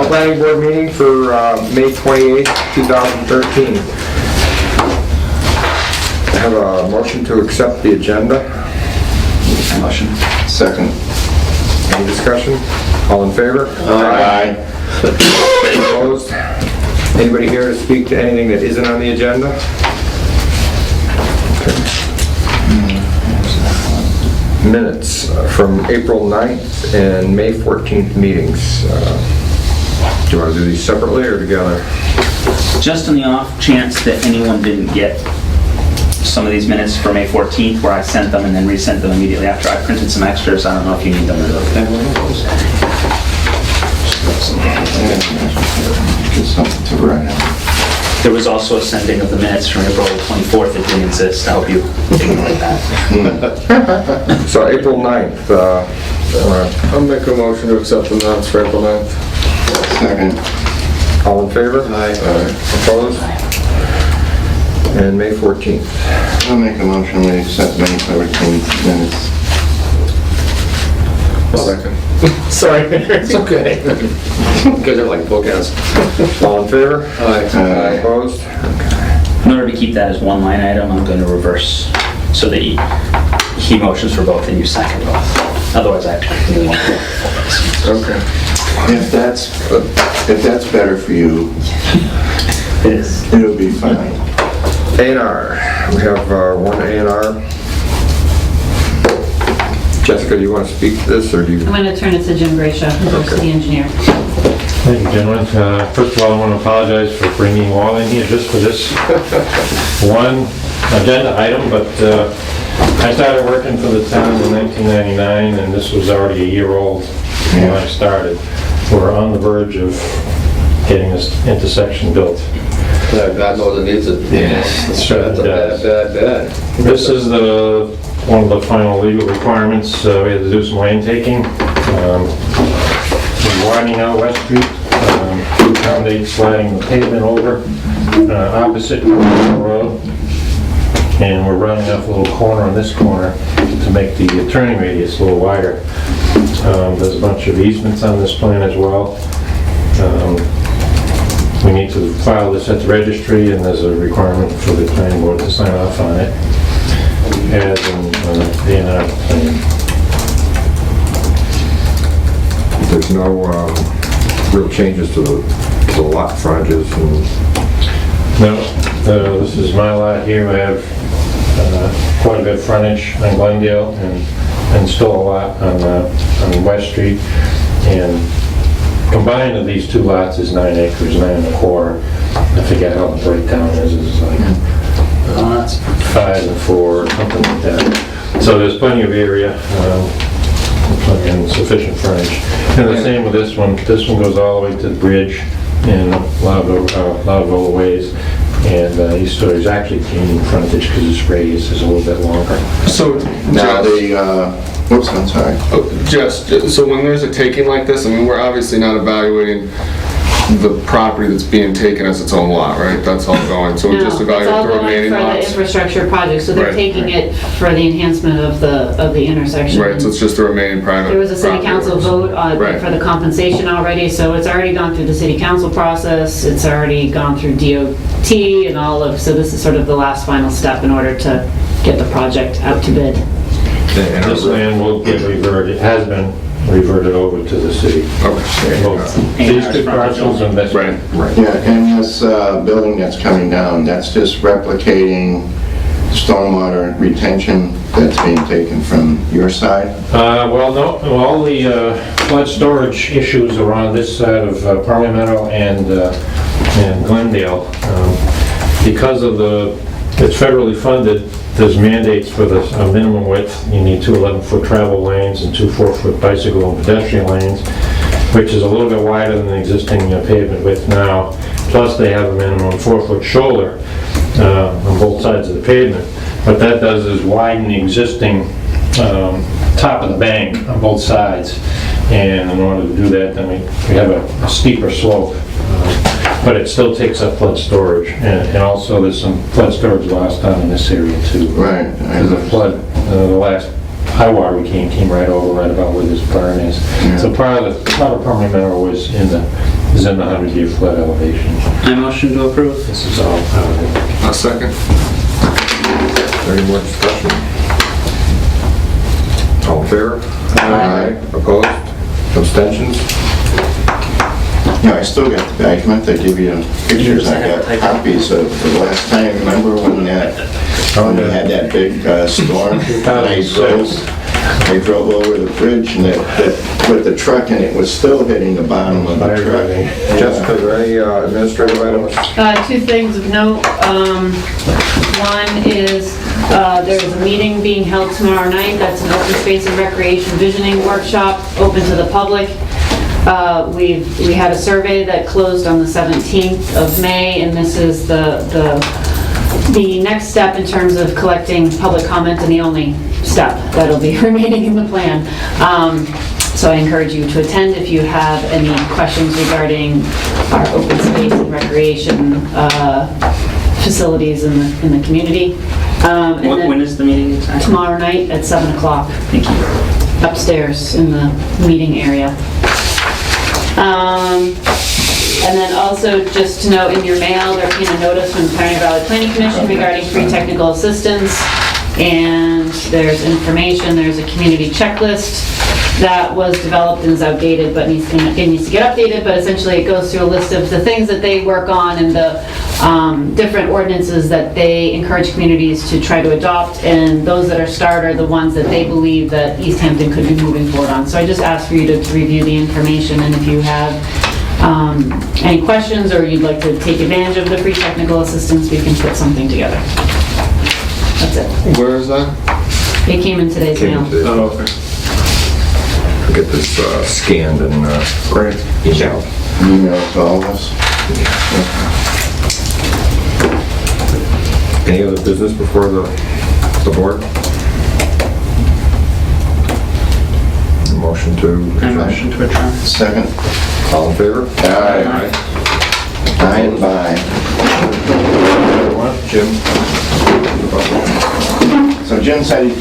planning board meeting for May 28th, 2013. I have a motion to accept the agenda. Motion. Second. Any discussion? All in favor? Aye. Opposed? Anybody here to speak to anything that isn't on the agenda? Minutes from April 9th and May 14th meetings. Do you want to do these separately or together? Just on the off chance that anyone didn't get some of these minutes for May 14th, where I sent them and then resent them immediately after, I printed some extras. I don't know if you need them or not. Just something to write out. There was also a sending of the minutes from April 24th that didn't exist. I hope you ignored that. So April 9th, I'll make a motion to accept the minutes for April 9th. Second. all in favor? Aye. Opposed? And May 14th. I'll make a motion to accept May 14th minutes. Second. Sorry. It's okay. You guys are like bookends. All in favor? Aye. Opposed? In order to keep that as one line item, I'm going to reverse so that he motions for both and you second both. Otherwise, I have to continue one. Okay. If that's better for you, It is. it'll be fine. A&R. We have one A&R. Jessica, do you want to speak to this, or do you? I'm going to turn it to Jim Gracia, who's our city engineer. Thank you, gentlemen. First of all, I want to apologize for bringing you all in here just for this one agenda item, but I started working for the town in 1999, and this was already a year old when I started. We're on the verge of getting this intersection built. Yeah, God knows it needs it. Yes, That's a bad. This is one of the final legal requirements. We had to do some lane taking. We're widening out West Street, through Town 8, sliding the pavement over opposite the road. And we're rounding off a little corner on this corner to make the turning radius a little wider. There's a bunch of easements on this plan as well. We need to file this at the registry, and there's a requirement for the planning board to sign off on it as an A&R plan. There's no real changes to the lot frontages and... No, this is my lot here. I have quite a bit of frontage on Glendale and still a lot on West Street. And combined of these two lots is 9 acres, 9 1/4. I forget how the breakdown is. It's like That's 5 and 4, something like that. So there's plenty of area and sufficient frontage. And the same with this one. This one goes all the way to the bridge in Loudville ways. And East Story's actually gaining frontage because its radius is a little bit longer. So Now whoops, I'm sorry. so when there's a taking like this, I mean, we're obviously not evaluating the property that's being taken as its own lot, right? That's all going, so we just evaluate the remaining It's all going for the lots? infrastructure project, so they're Right, taking right. it for the enhancement of the intersection. Right, so it's just the remaining private. There was a city property council owners. vote Right. for the compensation already, so it's already gone through the city council process, it's already gone through DOT and so this is sort of the last final step in order to get the project out to bid. This land will get reverted, has been reverted over to the city. Okay. Both these two parcels and this one. Right. Yeah, and this building that's coming down, that's just replicating stormwater retention that's being taken from your side? Well, no, all the flood storage issues are on this side of Parliament and Glendale. Because of it's federally funded, there's mandates for the minimum width. You need 2 11-foot travel lanes and 2 4-foot bicycle and pedestrian lanes, which is a little bit wider than the existing pavement width now. Plus, they have a minimum 4-foot shoulder on both sides of the pavement. What that does is widen the existing top of the bank on both sides. And in order to do that, then we have a steeper slope. But it still takes up flood storage, and also there's some flood storage lost down in this area too. Right. Because the flood, the last high water we came right over right about where this barn is. Yeah. So part of Permanent Meadow was in is in the 100-year flood elevation. I motion to approve. This is all part of it. A second. Is there any more discussion? All in favor? Aye. Opposed? Abstentions? Yeah, I still got the document, they give you pictures, I got copies of the last time, remember when we had that big storm? I drove over the bridge and with the truck and it was still hitting the bottom of the truck. Jessica, are there any administrative items? Two things of note. One is there's a meeting being held tomorrow night. That's an open space and recreation visioning workshop, open to the public. We had a survey that closed on the 17th of May, and this is the next step in terms of collecting public comment, and the only step that'll be remaining in the plan. So I encourage you to attend if you have any questions regarding our open space and recreation facilities in the community. And then When is the meeting exactly? tomorrow night at 7 o'clock Thank you. upstairs in the meeting area. And then also, just to note, in your mail, there came a notice from the Pioneer Valley Planning Commission regarding free technical assistance. And there's information, there's a community checklist that was developed and is outdated, but needs to get updated. But essentially, it goes through a list of the things that they work on and the different ordinances that they encourage communities to try to adopt. And those that are starred are the ones that they believe that Easthampton could be moving forward on. So I just ask for you to review the information, and if you have any questions or you'd like to take advantage of the free technical assistance, we can put something together. That's it. Where is that? It came in today's mail. Oh, okay. I'll get this scanned and emailed. Email to all of us. Any other business before the board? Motion to I adjourn. motion to adjourn. Second. All in favor? Aye. Aye and bye. Jim? So Jim said he